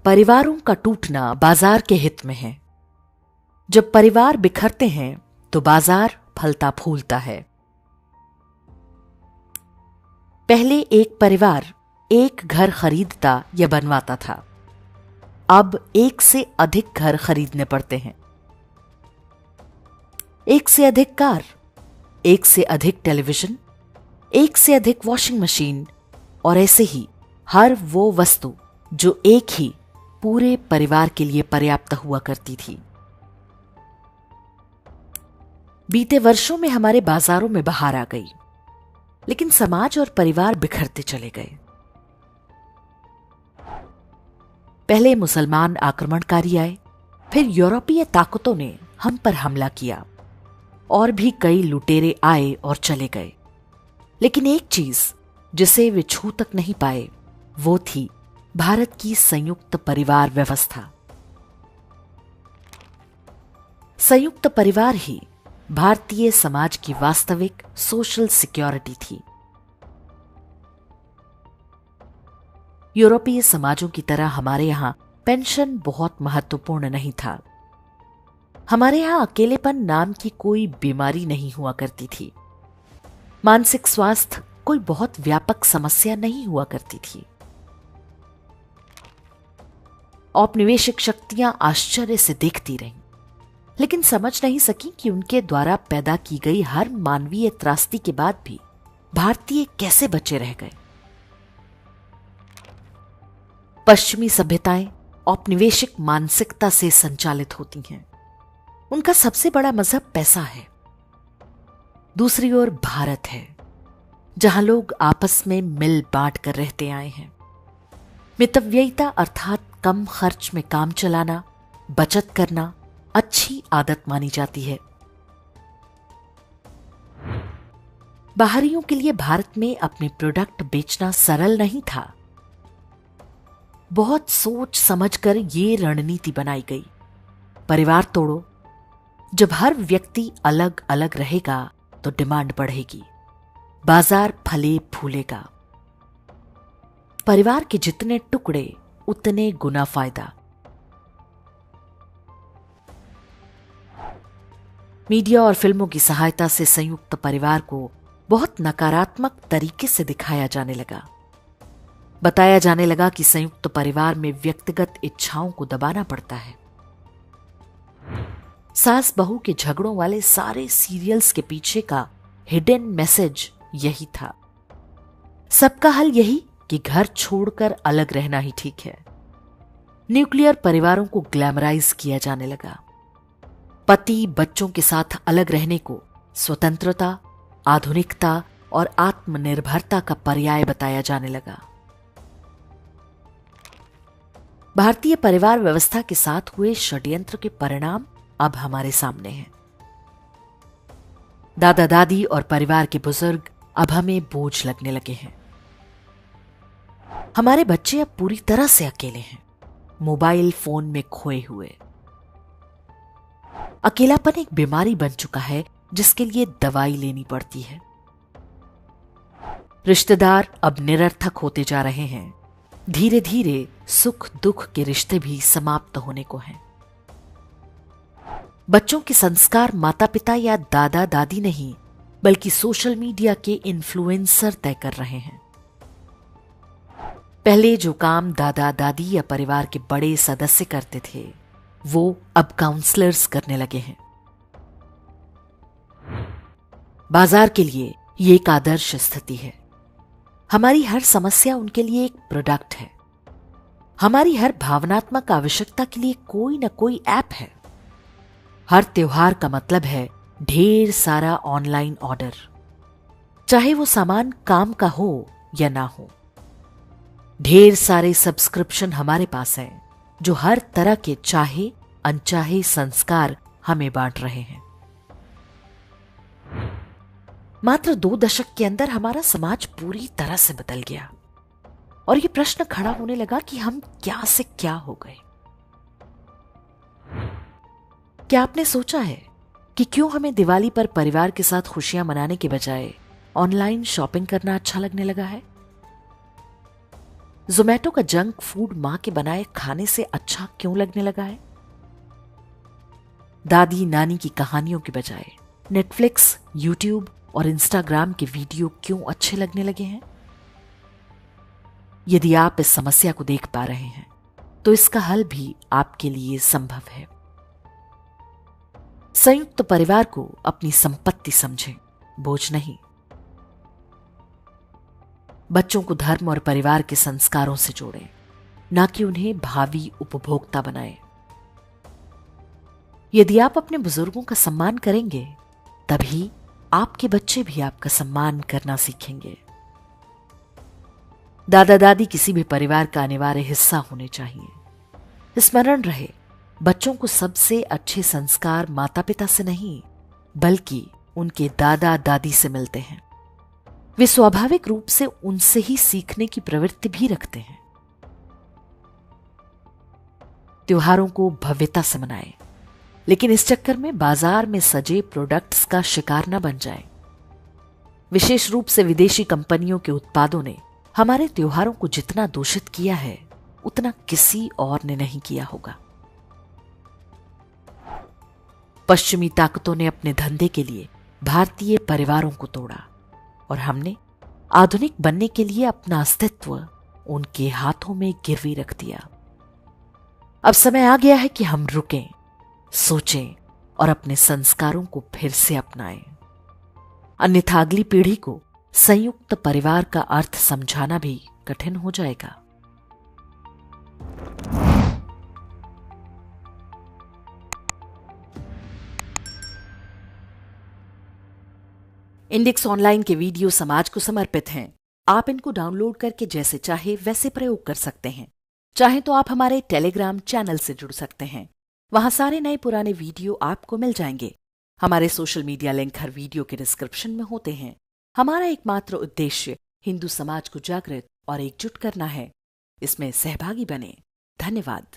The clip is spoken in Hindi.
परिवारों का टूटना बाजार के हित में है। जब परिवार बिखरते हैं तो बाजार फलता फूलता है। पहले एक परिवार एक घर खरीदता या बनवाता था, अब एक से अधिक घर खरीदने पड़ते हैं। एक से अधिक कार, एक से अधिक टेलीविजन, एक से अधिक वॉशिंग मशीन और ऐसे ही हर वो वस्तु जो एक ही पूरे परिवार के लिए पर्याप्त हुआ करती थी। बीते वर्षों में हमारे बाजारों में बहार आ गई, लेकिन समाज और परिवार बिखरते चले गए। पहले मुसलमान आक्रमणकारी आए, फिर यूरोपीय ताकतों ने हम पर हमला किया और भी कई लुटेरे आए और चले गए। लेकिन एक चीज जिसे वे छू तक नहीं पाए वो थी भारत की संयुक्त परिवार व्यवस्था। संयुक्त परिवार ही भारतीय समाज की वास्तविक सोशल सिक्योरिटी थी। यूरोपीय समाजों की तरह हमारे यहां पेंशन बहुत महत्वपूर्ण नहीं था। हमारे यहां अकेलेपन नाम की कोई बीमारी नहीं हुआ करती थी। मानसिक स्वास्थ्य कोई बहुत व्यापक समस्या नहीं हुआ करती थी। औपनिवेशिक शक्तियां आश्चर्य से देखती रहीं, लेकिन समझ नहीं सकी कि उनके द्वारा पैदा की गई हर मानवीय त्रासदी के बाद भी भारतीय कैसे बचे रह गए। पश्चिमी सभ्यताएं औपनिवेशिक मानसिकता से संचालित होती हैं। उनका सबसे बड़ा मजहब पैसा है। दूसरी ओर भारत है, जहां लोग आपस में मिल बांट कर रहते आए हैं। मितव्ययिता अर्थात कम खर्च में काम चलाना, बचत करना अच्छी आदत मानी जाती है। बाहरियों के लिए भारत में अपने प्रोडक्ट बेचना सरल नहीं था। बहुत सोच समझकर ये रणनीति बनाई गई, परिवार तोड़ो। जब हर व्यक्ति अलग अलग रहेगा तो डिमांड बढ़ेगी, बाजार फले फूलेगा। परिवार के जितने टुकड़े उतने गुना फायदा। मीडिया और फिल्मों की सहायता से संयुक्त परिवार को बहुत नकारात्मक तरीके से दिखाया जाने लगा। बताया जाने लगा कि संयुक्त परिवार में व्यक्तिगत इच्छाओं को दबाना पड़ता है। सास बहू के झगड़ों वाले सारे सीरियल्स के पीछे का हिडन मैसेज यही था। सबका हल यही कि घर छोड़कर अलग रहना ही ठीक है। न्यूक्लियर परिवारों को ग्लैमराइज किया जाने लगा। पति बच्चों के साथ अलग रहने को स्वतंत्रता, आधुनिकता और आत्मनिर्भरता का पर्याय बताया जाने लगा। भारतीय परिवार व्यवस्था के साथ हुए षड्यंत्र के परिणाम अब हमारे सामने हैं। दादा दादी और परिवार के बुजुर्ग अब हमें बोझ लगने लगे हैं। हमारे बच्चे अब पूरी तरह से अकेले हैं, मोबाइल फोन में खोए हुए। अकेलापन एक बीमारी बन चुका है जिसके लिए दवाई लेनी पड़ती है। रिश्तेदार अब निरर्थक होते जा रहे हैं। धीरे धीरे सुख दुख के रिश्ते भी समाप्त होने को हैं। बच्चों के संस्कार माता पिता या दादा दादी नहीं, बल्कि सोशल मीडिया के इन्फ्लुएंसर तय कर रहे हैं। पहले जो काम दादा दादी या परिवार के बड़े सदस्य करते थे, वो अब काउंसलर्स करने लगे हैं। बाजार के लिए ये एक आदर्श स्थिति है। हमारी हर समस्या उनके लिए एक प्रोडक्ट है। हमारी हर भावनात्मक आवश्यकता के लिए कोई न कोई ऐप है। हर त्योहार का मतलब है ढेर सारा ऑनलाइन ऑर्डर, चाहे वो सामान काम का हो या ना हो। ढेर सारे सब्सक्रिप्शन हमारे पास हैं जो हर तरह के चाहे अनचाहे संस्कार हमें बांट रहे हैं। मात्र 2 दशक के अंदर हमारा समाज पूरी तरह से बदल गया और ये प्रश्न खड़ा होने लगा कि हम क्या से क्या हो गए। क्या आपने सोचा है कि क्यों हमें दिवाली पर परिवार के साथ खुशियां मनाने के बजाय ऑनलाइन शॉपिंग करना अच्छा लगने लगा है? जोमेटो का जंक फूड मां के बनाए खाने से अच्छा क्यों लगने लगा है? दादी नानी की कहानियों के बजाय नेटफ्लिक्स, यूट्यूब और इंस्टाग्राम के वीडियो क्यों अच्छे लगने लगे हैं? यदि आप इस समस्या को देख पा रहे हैं तो इसका हल भी आपके लिए संभव है। संयुक्त परिवार को अपनी संपत्ति समझें, बोझ नहीं। बच्चों को धर्म और परिवार के संस्कारों से जोड़ें, ना कि उन्हें भावी उपभोक्ता बनाएं। यदि आप अपने बुजुर्गों का सम्मान करेंगे, तभी आपके बच्चे भी आपका सम्मान करना सीखेंगे। दादा दादी किसी भी परिवार का अनिवार्य हिस्सा होने चाहिए। स्मरण रहे, बच्चों को सबसे अच्छे संस्कार माता पिता से नहीं, बल्कि उनके दादा दादी से मिलते हैं। वे स्वाभाविक रूप से उनसे ही सीखने की प्रवृत्ति भी रखते हैं। त्योहारों को भव्यता से मनाएं, लेकिन इस चक्कर में बाजार में सजे प्रोडक्ट्स का शिकार न बन जाएं। विशेष रूप से विदेशी कंपनियों के उत्पादों ने हमारे त्योहारों को जितना दूषित किया है, उतना किसी और ने नहीं किया होगा। पश्चिमी ताकतों ने अपने धंधे के लिए भारतीय परिवारों को तोड़ा और हमने आधुनिक बनने के लिए अपना अस्तित्व उनके हाथों में गिरवी रख दिया। अब समय आ गया है कि हम रुकें, सोचें और अपने संस्कारों को फिर से अपनाएं। अन्यथा अगली पीढ़ी को संयुक्त परिवार का अर्थ समझाना भी कठिन हो जाएगा। इंडेक्स ऑनलाइन के वीडियो समाज को समर्पित हैं। आप इनको डाउनलोड करके जैसे चाहे वैसे प्रयोग कर सकते हैं। चाहे तो आप हमारे टेलीग्राम चैनल से जुड़ सकते हैं। वहां सारे नए पुराने वीडियो आपको मिल जाएंगे। हमारे सोशल मीडिया लिंक हर वीडियो के डिस्क्रिप्शन में होते हैं। हमारा एकमात्र उद्देश्य हिंदू समाज को जागृत और एकजुट करना है। इसमें सहभागी बने। धन्यवाद।